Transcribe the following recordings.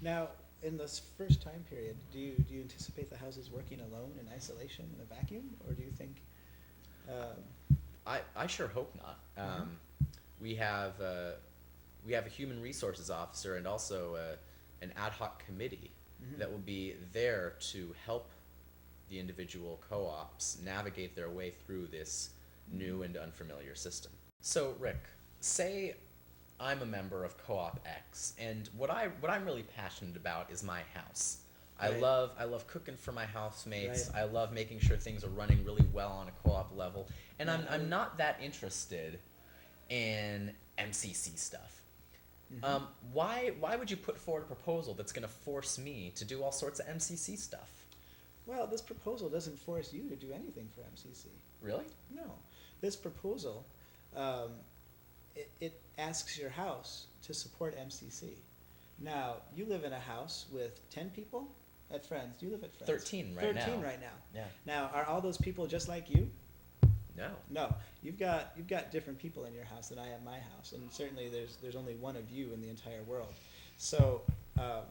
Now, in this first time period, do you anticipate the houses working alone in isolation in a vacuum, or do you think? I sure hope not. Mhm. We have we have a human resources officer and also an ad hoc committee Mhm. that will be there to help the individual co-ops navigate their way through this new and unfamiliar system. So, Rick, say I'm a member of Co-op X, and what I'm really passionate about is my house. Right. I love cooking for my housemates. Right. I love making sure things are running really well on a co-op level, and Yeah, I I'm would. not that interested in MCC stuff. Mhm. Why would you put forward a proposal that's going to force me to do all sorts of MCC stuff? Well, this proposal doesn't force you to do anything for MCC. Really? No, this proposal, um, it asks your house to support MCC. Now, you live in a house with 10 people at Friends. You live at Friends. 13 right 13 now. right now. Yeah. Now, are all those people just like you? No. No, you've got different people in your house than I have my house, and certainly there's only one of you in the entire world. So, um,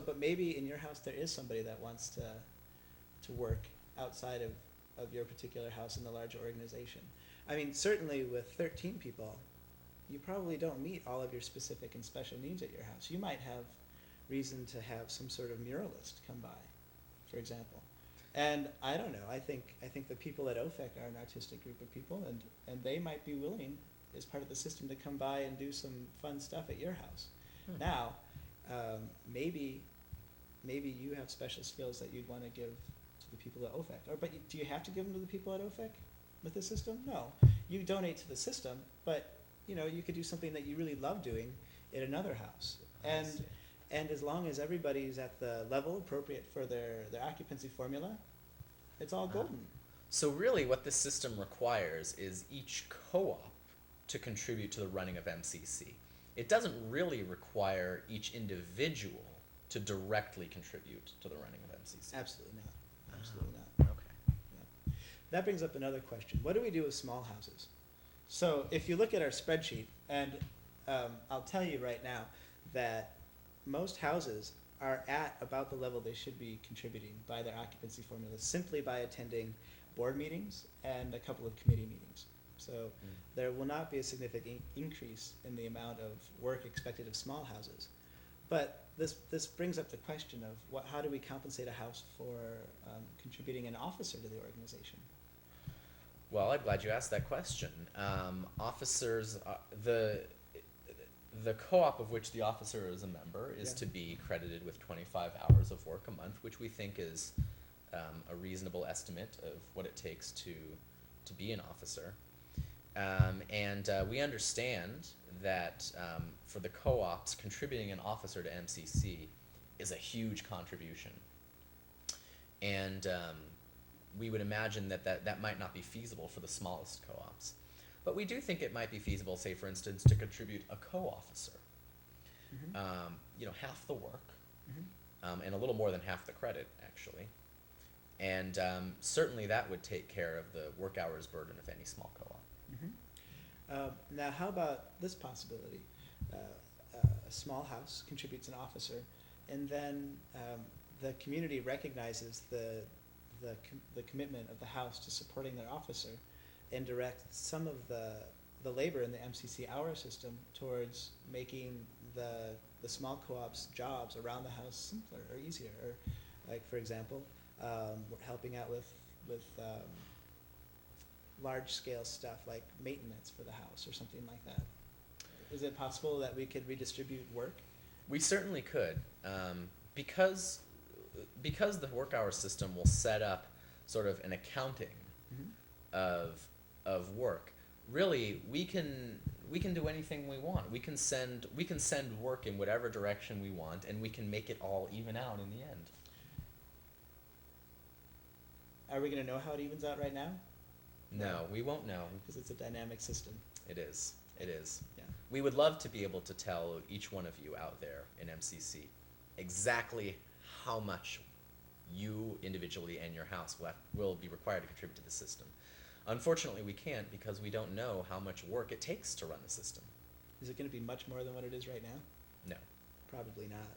but maybe in your house there is somebody that wants to work outside of your particular house in the larger organization. I mean, certainly with 13 people, you probably don't meet all of your specific and special needs at your house. You might have reason to have some sort of muralist come by, for example. And I don't know. I think the people at OFEC are an artistic group of people, and they might be willing, as part of the system, to come by and do some fun stuff at your house. Hmm. Now, maybe you have special skills that you'd want to give to the people at OFEC. Do you have to give them to the people at OFEC with the system? No. You donate to the system, but you could do something that you really love doing in another house. I And see. and as long as everybody's at the level appropriate for their occupancy formula, it's all Ah. golden. So really what this system requires is each co-op to contribute to the running of MCC. It doesn't really require each individual to directly contribute to the running of MCC. Absolutely not. Absolutely Ah, not. okay. Yeah. That brings up another question. What do we do with small houses? So if you look at our spreadsheet, and I'll tell you right now that most houses are at about the level they should be contributing by their occupancy formulas simply by attending board meetings and a couple of committee meetings. So Mm. there will not be a significant increase in the amount of work expected of small houses. But this brings up the question of how do we compensate a house for contributing an officer to the organization? Well, I'm glad you asked that question. Officers, the co-op of which the officer is a member is Yeah. to be credited with 25 hours of work a month, which we think is a reasonable estimate of what it takes to be an officer. And we understand that for the co-ops, contributing an officer to MCC is a huge contribution. And we would imagine that might not be feasible for the smallest co-ops. But we do think it might be feasible, say for instance, to contribute a co-officer. Mm-hmm. Half the work, Mm-hmm. and a little more than half the credit, actually. And certainly that would take care of the work hours burden of any small co-op. Mm-hmm. Now, how about this possibility? A small house contributes an officer, and then the community recognizes the commitment of the house to supporting their officer, and directs some of the labor in the MCC hour system towards making the small co-op's jobs around the house simpler or easier. Or, like for example, we're helping out with large scale stuff like maintenance for the house or something like that. Is it possible that we could redistribute work? We certainly could, because because the work hour system will set up sort of an accounting Mm-hmm. of work. Really, we can do anything we want. We can send work in whatever direction we want, and we can make it all even out in the end. Are we going to know how it evens out right now? No, we won't know. Because it's a dynamic system. It is. It is. Yeah. We would love to be able to tell each one of you out there in MCC exactly how much you individually and your house will be required to contribute to the system. Unfortunately, we can't because we don't know how much work it takes to run the system. Is it going to be much more than what it is right now? No. Probably not.